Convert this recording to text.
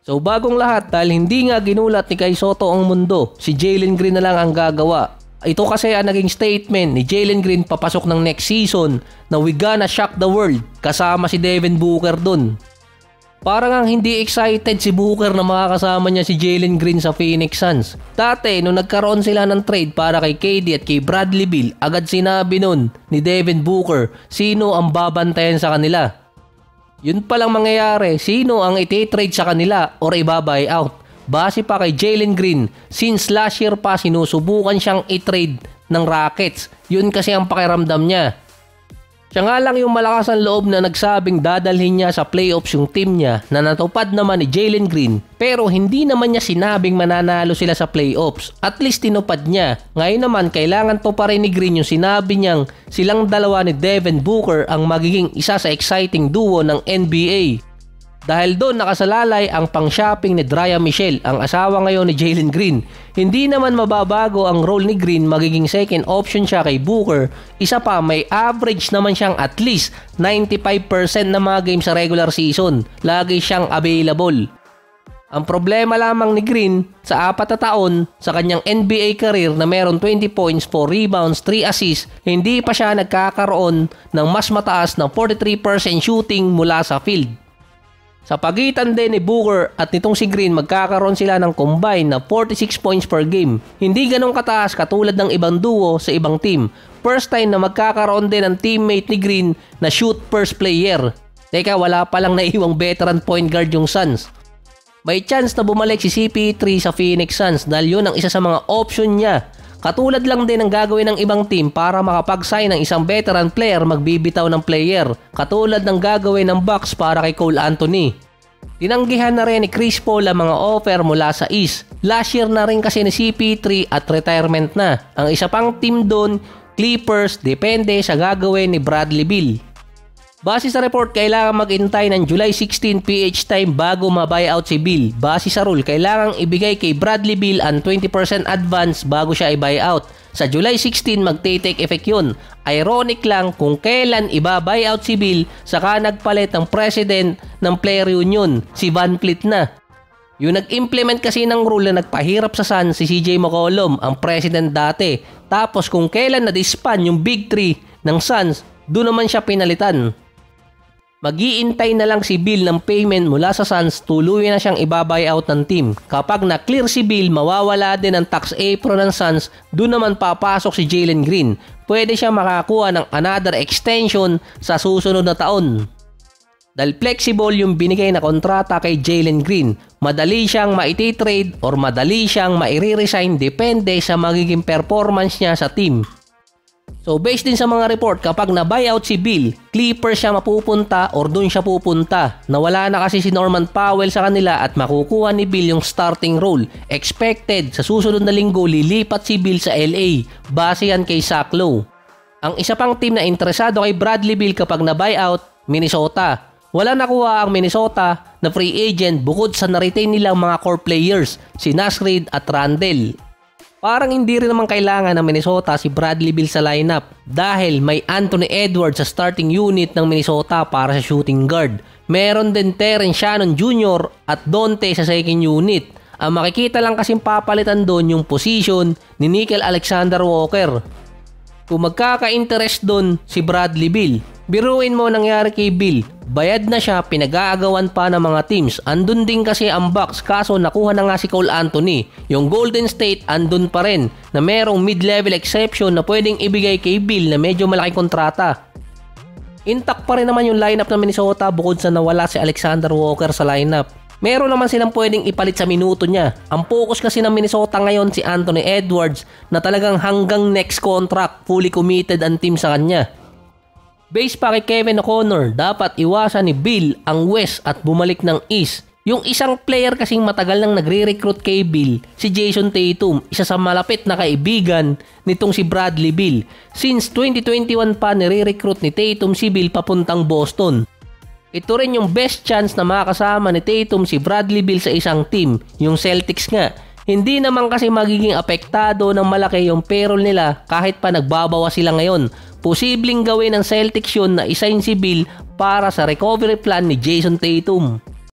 So bagong lahat, dahil hindi nga ginulat ni Kai Sotto ang mundo, si Jalen Green na lang ang gagawa. Ito kasi ang naging statement ni Jalen Green papasok ng next season na we gonna shock the world, kasama si Devin Booker dun. Parang ang hindi excited si Booker na makakasama niya si Jalen Green sa Phoenix Suns. Dati nung nagkaroon sila ng trade para kay KD at kay Bradley Beal, agad sinabi nun ni Devin Booker sino ang babantayan sa kanila. Yun palang mangyayari, sino ang iti-trade sa kanila or iba-buy out. Base pa kay Jalen Green, since last year pa sinusubukan siyang i-trade ng Rockets. Yun kasi ang pakiramdam niya. Siya nga lang yung malakas ang loob na nagsabing dadalhin niya sa playoffs yung team niya na natupad naman ni Jalen Green, pero hindi naman niya sinabing mananalo sila sa playoffs. At least tinupad niya. Ngayon naman kailangan to pa rin ni Green yung sinabi niyang silang dalawa ni Devin Booker ang magiging isa sa exciting duo ng NBA. Dahil doon nakasalalay ang pang-shopping ni Drea Michelle, ang asawa ngayon ni Jalen Green. Hindi naman mababago ang role ni Green, magiging second option siya kay Booker. Isa pa, may average naman siyang at least 95% ng mga games sa regular season. Lagi siyang available. Ang problema lamang ni Green sa 4 na taon sa kanyang NBA career na meron 20 points, 4 rebounds, 3 assists, hindi pa siya nagkakaroon ng mas mataas na 43% shooting mula sa field. Sa pagitan din ni Booker at nitong si Green, magkakaroon sila ng combine na 46 points per game. Hindi ganong kataas katulad ng ibang duo sa ibang team. First time na magkakaroon din ng teammate ni Green na shoot first player. Teka, wala palang naiwang veteran point guard yung Suns. May chance na bumalik si CP3 sa Phoenix Suns dahil yun ang isa sa mga option niya. Katulad lang din ang gagawin ng ibang team para makapag-sign ng isang veteran player, magbibitaw ng player. Katulad ng gagawin ng Bucks para kay Cole Anthony. Tinanggihan na rin ni Chris Paul ang mga offer mula sa East. Last year na rin kasi ni CP3 at retirement na. Ang isa pang team doon, Clippers, depende sa gagawin ni Bradley Beal. Base sa report, kailangan mag-intay ng July 16 PH time bago ma-buyout si Beal. Base sa rule, kailangan ibigay kay Bradley Beal ang 20% advance bago siya i-buyout. Sa July 16 magte-take effect yun. Ironic lang kung kailan iba-buyout si Beal, saka nagpalit ng president ng player union, si Van Fleet na. Yung nag-implement kasi ng rule na nagpahirap sa Suns si CJ McCollum, ang president dati. Tapos kung kailan na-disband yung Big 3 ng Suns, doon naman siya pinalitan. Mag-iintay na lang si Beal ng payment mula sa Suns, tuluyan na siyang iba-buyout ng team. Kapag na-clear si Beal, mawawala din ang tax apron ng Suns, doon naman papasok si Jalen Green. Pwede siya makakuha ng another extension sa susunod na taon. Dahil flexible yung binigay na kontrata kay Jalen Green, madali siyang maiti-trade or madali siyang maire-resign depende sa magiging performance niya sa team. So based din sa mga report, kapag na-buyout si Beal, Clippers siya mapupunta or dun siya pupunta. Nawala na kasi si Norman Powell sa kanila at makukuha ni Beal yung starting role. Expected sa susunod na linggo lilipat si Beal sa LA. Base yan kay Zach Lowe. Ang isa pang team na interesado kay Bradley Beal kapag na-buyout, Minnesota. Wala nakuha ang Minnesota na free agent bukod sa na-retain nilang mga core players, si Naz Reid at Randle. Parang hindi rin naman kailangan ng Minnesota si Bradley Beal sa lineup dahil may Anthony Edwards sa starting unit ng Minnesota para sa shooting guard. Meron din Terrence Shannon Jr. at Dante sa second unit. Ang makikita lang kasing papalitan doon yung position ni Nickeil Alexander Walker. Kung magkaka-interest doon si Bradley Beal, biruin mo nangyari kay Beal. Bayad na siya, pinag-aagawan pa ng mga teams. Andun din kasi ang Bucks, kaso nakuha na nga si Cole Anthony. Yung Golden State andun pa rin na merong mid-level exception na pwedeng ibigay kay Beal na medyo malaking kontrata. Intact pa rin naman yung lineup ng Minnesota bukod sa nawala si Alexander Walker sa lineup. Meron naman silang pwedeng ipalit sa minuto niya. Ang focus kasi ng Minnesota ngayon si Anthony Edwards na talagang hanggang next contract, fully committed ang team sa kanya. Base pa kay Kevin O'Connor, dapat iwasan ni Beal ang West at bumalik ng East. Yung isang player kasing matagal nang nagre-recruit kay Beal, si Jason Tatum, isa sa malapit na kaibigan nitong si Bradley Beal. Since 2021 pa nire-recruit ni Tatum si Beal papuntang Boston. Ito rin yung best chance na makasama ni Tatum si Bradley Beal sa isang team, yung Celtics nga. Hindi naman kasi magiging apektado ng malaki yung payroll nila kahit pa nagbabawa sila ngayon. Posibleng gawin ng Celtics yun na isign si Beal para sa recovery plan ni Jason Tatum.